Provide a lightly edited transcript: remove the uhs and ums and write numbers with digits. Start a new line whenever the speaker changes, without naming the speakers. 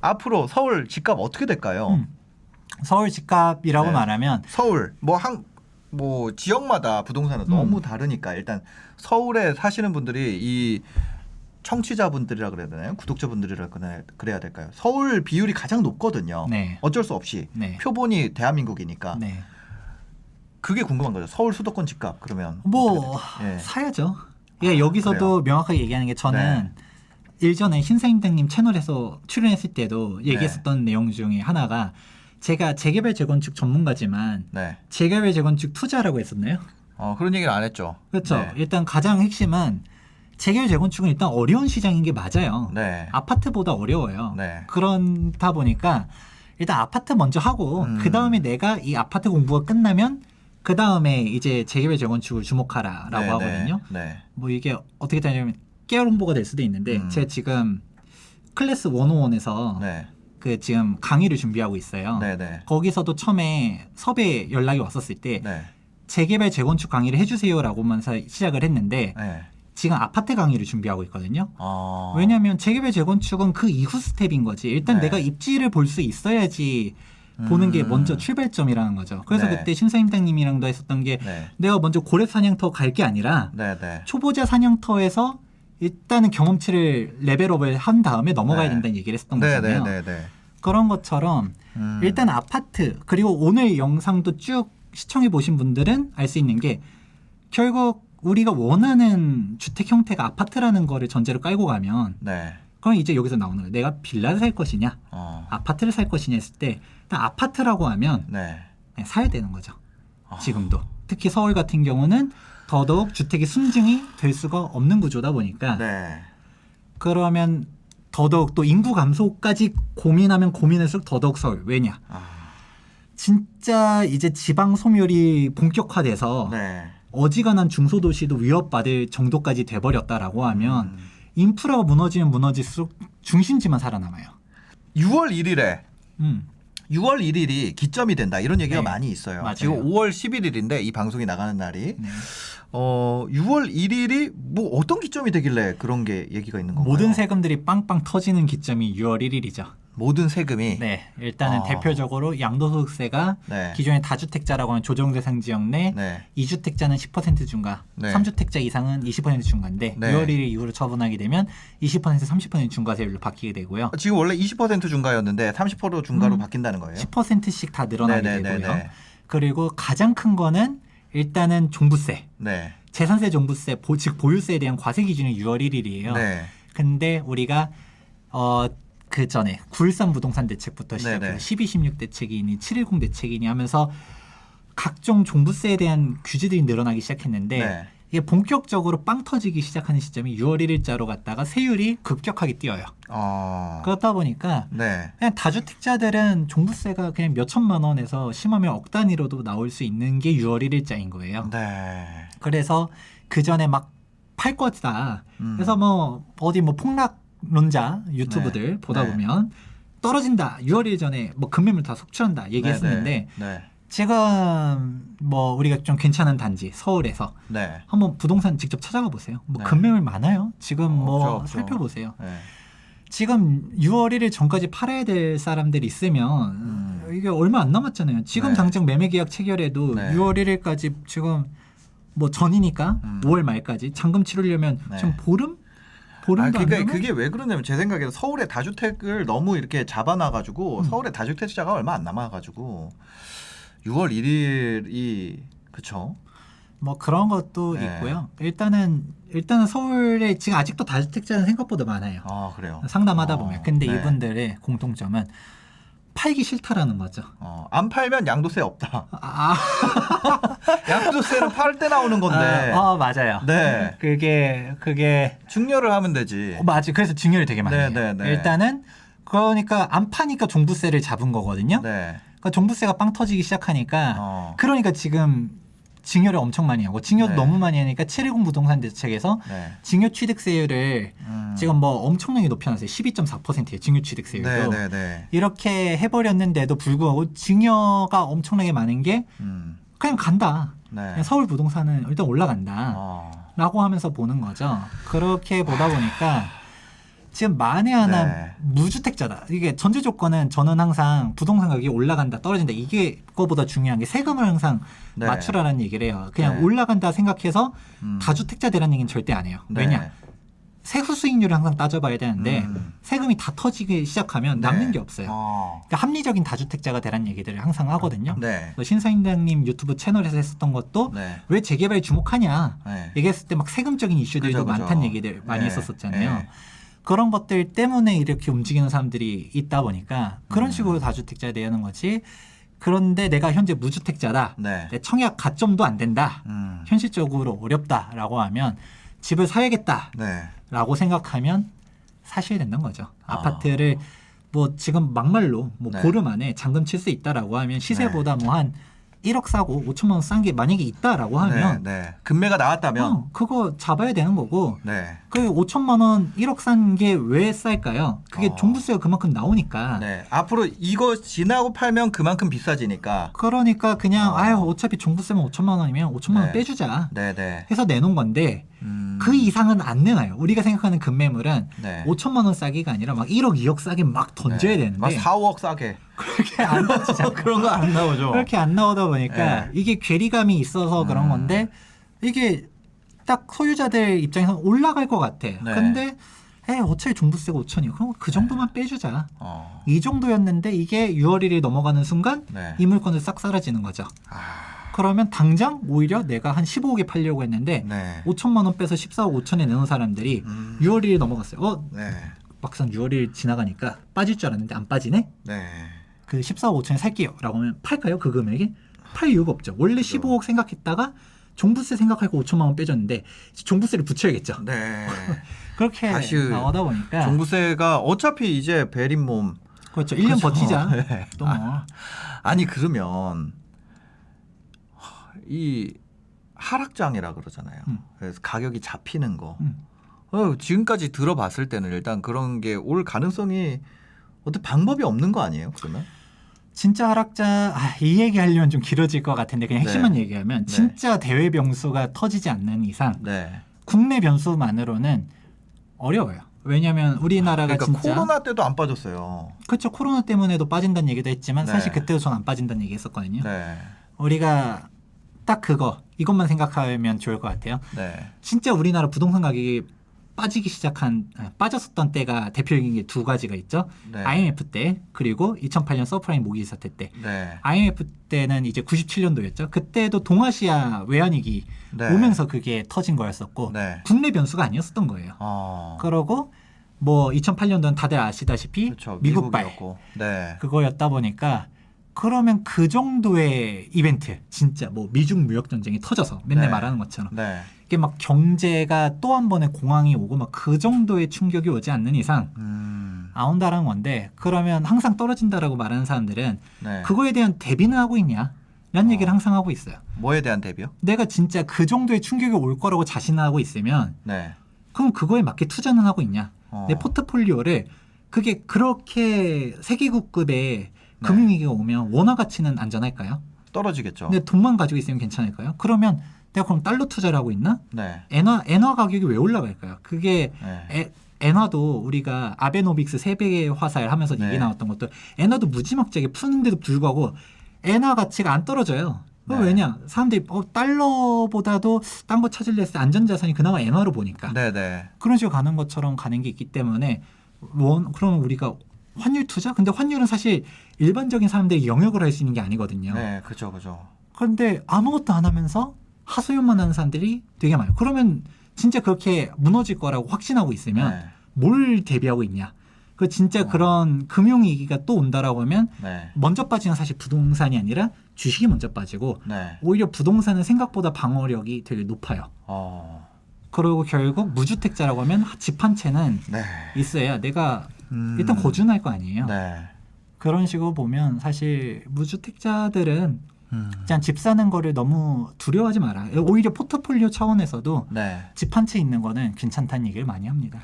앞으로 서울 집값 어떻게 될까요?
서울 집값이라고
네.
말하면
서울 뭐 지역마다 부동산은 너무 다르니까 일단 서울에 사시는 분들이 이 청취자분들이라 그래야 되나요? 구독자분들이라 그래야 될까요? 서울 비율이 가장 높거든요.
네.
어쩔 수 없이
네.
표본이 대한민국이니까
네.
그게 궁금한 거죠. 서울 수도권 집값 그러면
뭐
어떻게 되죠? 예.
사야죠. 예, 여기서도 명확하게 얘기하는 게 저는 일전에 신사임당님 채널에서 출연했을 때도 얘기했었던 내용 중에 하나가 제가 재개발 재건축 전문가지만
네.
재개발 재건축 투자라고 했었나요?
그런 얘기는 안 했죠.
그렇죠.
네.
일단 가장 핵심은 재개발 재건축은 일단 어려운 시장인 게 맞아요.
네.
아파트보다 어려워요.
네.
그렇다 보니까 일단 아파트 먼저 하고 그 다음에 내가 이 아파트 공부가 끝나면 그 다음에 이제 재개발 재건축을 주목하라라고
네,
하거든요.
네.
뭐 이게 어떻게 되냐면 깨알 홍보가 될 수도 있는데 제가 지금 클래스 101에서
네.
그 지금 강의를 준비하고 있어요.
네, 네.
거기서도 처음에 섭외 연락이 왔었을 때
네.
재개발 재건축 강의를 해주세요라고만 시작을 했는데
네.
지금 아파트 강의를 준비하고 있거든요.
어.
왜냐하면 재개발 재건축은 그 이후 스텝인 거지. 일단
네.
내가 입지를 볼 수 있어야지 보는 게 먼저 출발점이라는 거죠. 그래서
네.
그때 신사임당님이랑도 했었던 게
네.
내가 먼저 고래 사냥터 갈 게 아니라
네, 네.
초보자 사냥터에서 일단은 경험치를 레벨업을 한 다음에 넘어가야
네.
된다는 얘기를 했었던
네,
거잖아요.
네, 네, 네.
그런 것처럼 일단 아파트 그리고 오늘 영상도 쭉 시청해 보신 분들은 알 수 있는 게 결국 우리가 원하는 주택 형태가 아파트라는 거를 전제로 깔고 가면
네.
그럼 이제 여기서 나오는 거예요. 내가 빌라를 살 것이냐 아파트를 살 것이냐 했을 때 일단 아파트라고 하면
네.
그냥 사야 되는 거죠. 지금도. 특히 서울 같은 경우는 더더욱 주택이 순증이 될 수가 없는 구조다 보니까
네.
그러면 더더욱 또 인구 감소까지 고민하면 고민할수록 더더욱 서울. 왜냐? 진짜 이제 지방 소멸이 본격화돼서
네.
어지간한 중소도시도 위협받을 정도까지 돼버렸다라고 하면 인프라가 무너지면 무너질수록 중심지만 살아남아요.
6월 1일에
음.
6월 1일이 기점이 된다 이런 얘기가
네.
많이 있어요.
맞아요.
지금 5월 11일인데 이 방송이 나가는 날이
네.
6월 1일이 뭐 어떤 기점이 되길래 그런 게 얘기가 있는 건가요?
모든 세금들이 빵빵 터지는 기점이 6월 1일이죠.
모든 세금이
네, 일단은 대표적으로 양도소득세가
네.
기존의 다주택자라고 하는 조정대상 지역 내
네.
2주택자는 10% 중과,
네.
3주택자 이상은 20% 중과인데
네.
6월 1일 이후로 처분하게 되면 20%, 30% 중과세율로 바뀌게 되고요.
지금 원래 20% 중과였는데 30% 중과로 바뀐다는 거예요.
10%씩 다 늘어나게
네네네네.
되고요. 그리고 가장 큰 거는 일단은 종부세,
네.
재산세 종부세, 즉 보유세에 대한 과세 기준이 6월 1일이에요.
네.
근데 우리가 그 전에 9.13 부동산 대책부터 시작해서
네네.
12.16 대책이니 7.10 대책이니 하면서 각종 종부세에 대한 규제들이 늘어나기 시작했는데
네.
이게 본격적으로 빵 터지기 시작하는 시점이 6월 1일자로 갔다가 세율이 급격하게 뛰어요. 그렇다 보니까
네.
그냥 다주택자들은 종부세가 그냥 몇 천만 원에서 심하면 억 단위로도 나올 수 있는 게 6월 1일자인 거예요.
네.
그래서 그 전에 막 팔 거다. 그래서 뭐 어디 뭐 폭락론자 유튜브들
네.
보다
네.
보면 떨어진다. 6월 1일 전에 뭐 금매물 다 속출한다 얘기했었는데
네.
지금 뭐 우리가 좀 괜찮은 단지 서울에서
네.
한번 부동산 직접 찾아가 보세요. 뭐
네.
금매물 많아요. 지금 뭐
없죠.
살펴보세요.
네.
지금 6월 1일 전까지 팔아야 될 사람들이 있으면 이게 얼마 안 남았잖아요. 지금
네.
당장 매매 계약 체결해도
네.
6월 1일까지 지금 뭐 전이니까 5월 말까지 잔금 치르려면
네.
좀 보름도 안
그러니까
되면
그게 왜 그러냐면 제 생각에는 서울의 다주택을 너무 이렇게 잡아놔가지고 서울의 다주택자가 얼마 안 남아가지고 6월 1일이 그쵸?
뭐 그런 것도
네.
있고요. 일단은 서울에 지금 아직도 다주택자는 생각보다 많아요.
그래요.
상담하다 보면. 근데
네.
이분들의 공통점은 팔기 싫다라는 거죠.
안 팔면 양도세 없다.
아,
양도세는 팔 때 나오는 건데.
맞아요.
네.
그게
중려를 하면 되지.
맞아. 그래서 증여율이 되게 많아요.
네, 네, 네.
일단은 그러니까 안 파니까 종부세를 잡은 거거든요.
네.
그러니까 종부세가 빵 터지기 시작하니까 그러니까 지금 증여를 엄청 많이 하고 증여도
네.
너무 많이 하니까 710 부동산 대책에서
네.
증여 취득세율을 지금 뭐 엄청나게 높여놨어요. 12.4%예요. 증여 취득세율도.
네, 네, 네.
이렇게 해버렸는데도 불구하고 증여가 엄청나게 많은 게 그냥 간다.
네.
그냥 서울 부동산은 일단 올라간다. 라고 하면서 보는 거죠. 그렇게 보다 보니까 지금 만에 하나
네.
무주택자다. 이게 전제 조건은 저는 항상 부동산 가격이 올라간다 떨어진다 이게 거보다 중요한 게 세금을 항상
네.
맞추라는 얘기를 해요. 그냥
네.
올라간다 생각해서
음.
다주택자 되라는 얘기는 절대 안 해요.
네.
왜냐? 세후 수익률을 항상 따져봐야 되는데
음.
세금이 다 터지기 시작하면 남는
네.
게 없어요.
어.
그러니까 합리적인 다주택자가 되라는 얘기들을 항상 하거든요.
네.
신사임당님 유튜브 채널에서 했었던 것도
네.
왜 재개발에 주목하냐
네.
얘기했을 때 막 세금적인 이슈들도
그죠, 그죠.
많다는 얘기들 많이
네.
했었었잖아요.
네.
그런 것들 때문에 이렇게 움직이는 사람들이 있다 보니까 그런
음.
식으로 다주택자 되는 거지. 그런데 내가 현재 무주택자다.
네.
내 청약 가점도 안 된다.
음.
현실적으로 어렵다라고 하면 집을 사야겠다.
네.
라고 생각하면 사셔야 된다는 거죠.
아.
아파트를 뭐 지금 막말로 뭐
네.
보름 안에 잔금 칠 수 있다라고 하면 시세보다 뭐 한 1억 사고 5천만 원 싼 게 만약에 있다라고 하면
네. 네. 금매가 나왔다면
그거 잡아야 되는 거고
네.
그 5천만 원 1억 산 게 왜 쌀까요? 그게
어.
종부세가 그만큼 나오니까
네. 앞으로 이거 지나고 팔면 그만큼 비싸지니까.
그러니까 그냥
어.
아유 어차피 종부세면 5천만 원이면 5천만 원
네.
빼주자
네, 네.
해서 내놓은 건데 그 이상은 안 내놔요. 우리가 생각하는 금매물은
네.
5천만 원 싸기가 아니라 막 1억, 2억 싸게 막 던져야
네.
되는데
막 4, 5억 싸게.
그렇게 안 나오잖아요.
그런 거 안 나오죠.
그렇게 안 나오다 보니까
네.
이게 괴리감이 있어서 그런 건데 이게 딱 소유자들 입장에서 올라갈 것 같아. 근데 어차피 종부세가 5천이요. 그럼 그 정도만 빼주자.
어.
이 정도였는데 이게 6월 1일 넘어가는 순간
네.
이 물건은 싹 사라지는 거죠.
아.
그러면 당장 오히려 내가 한 15억에 팔려고 했는데
네.
5천만 원 빼서 14억 5천에 내놓은 사람들이 6월 1일 넘어갔어요.
네.
막상 6월 1일 지나가니까 빠질 줄 알았는데 안 빠지네?
네.
그 14억 5천에 살게요. 라고 하면 팔까요? 그 금액에? 팔 이유가 없죠. 원래 15억 생각했다가 종부세 생각하고 5천만 원 빼줬는데 종부세를 붙여야겠죠.
네.
그렇게
다시
나오다 보니까
종부세가 어차피 이제 베린 몸.
그렇죠. 1년
그렇죠.
버티자.
네.
또 뭐.
아니 그러면 이 하락장이라 그러잖아요. 그래서 가격이 잡히는 거. 지금까지 들어봤을 때는 일단 그런 게 올 가능성이 어떤 방법이 없는 거 아니에요? 그러면?
진짜 하락자 이 얘기하려면 좀 길어질 것 같은데 그냥 핵심만
네.
얘기하면
네.
진짜 대외 변수가 터지지 않는 이상
네.
국내 변수만으로는 어려워요. 왜냐하면 우리나라가
그러니까
진짜
코로나 때도 안 빠졌어요.
그렇죠. 코로나 때문에도 빠진다는 얘기도 했지만
네.
사실 그때도 전 안 빠진다는 얘기 했었거든요.
네.
우리가 딱 이것만 생각하면 좋을 것 같아요.
네.
진짜 우리나라 부동산 가격이 빠졌었던 때가 대표적인 게 두 가지가 있죠.
네.
IMF 때 그리고 2008년 서프라임 모기지 사태 때.
네.
IMF 때는 이제 97년도였죠. 그때도 동아시아 외환위기
네.
오면서 그게 터진 거였었고
네.
국내 변수가 아니었었던 거예요. 그러고 뭐 2008년도는 다들 아시다시피
그렇죠.
미국발
미국이었고. 네.
그거였다 보니까 그러면 그 정도의 이벤트 진짜 뭐 미중 무역 전쟁이 터져서 맨날
네.
말하는 것처럼
네.
이게 막 경제가 또 한 번의 공황이 오고 막 그 정도의 충격이 오지 않는 이상 안 온다라는 건데 그러면 항상 떨어진다라고 말하는 사람들은
네.
그거에 대한 대비는 하고 있냐? 라는 얘기를 항상 하고 있어요.
뭐에 대한 대비요?
내가 진짜 그 정도의 충격이 올 거라고 자신하고 있으면
네.
그럼 그거에 맞게 투자는 하고 있냐? 내 포트폴리오를 그게 그렇게 세계국급의 금융위기가 오면 원화 가치는 안전할까요?
떨어지겠죠.
근데 돈만 가지고 있으면 괜찮을까요? 그러면 내가 그럼 달러 투자를 하고 있나?
네.
엔화 가격이 왜 올라갈까요? 그게
네.
엔화도 우리가 아베노믹스 3배의 화살 하면서
네.
얘기 나왔던 것도 엔화도 무지막지하게 푸는데도 불구하고 엔화 가치가 안 떨어져요.
네.
왜냐? 사람들이 달러보다도 딴 거 찾으려 했을 때 안전자산이 그나마 엔화로 보니까
네네.
그런 식으로 가는 것처럼 가는 게 있기 때문에 그러면 우리가 환율 투자? 근데 환율은 사실 일반적인 사람들이 영역을 할 수 있는 게 아니거든요.
네, 그죠, 그죠.
그런데 아무것도 안 하면서 하소연만 하는 사람들이 되게 많아요. 그러면 진짜 그렇게 무너질 거라고 확신하고 있으면
네.
뭘 대비하고 있냐? 그 진짜 그런 금융위기가 또 온다라고 하면
네.
먼저 빠지는 사실 부동산이 아니라 주식이 먼저 빠지고
네.
오히려 부동산은 생각보다 방어력이 되게 높아요. 그리고 결국 무주택자라고 하면 집 한 채는
네.
있어야 내가 일단 거주는 할 거 아니에요.
네.
그런 식으로 보면 사실 무주택자들은 그냥 집 사는 거를 너무 두려워하지 마라. 오히려 포트폴리오 차원에서도
네.
집 한 채 있는 거는 괜찮다는 얘기를 많이 합니다.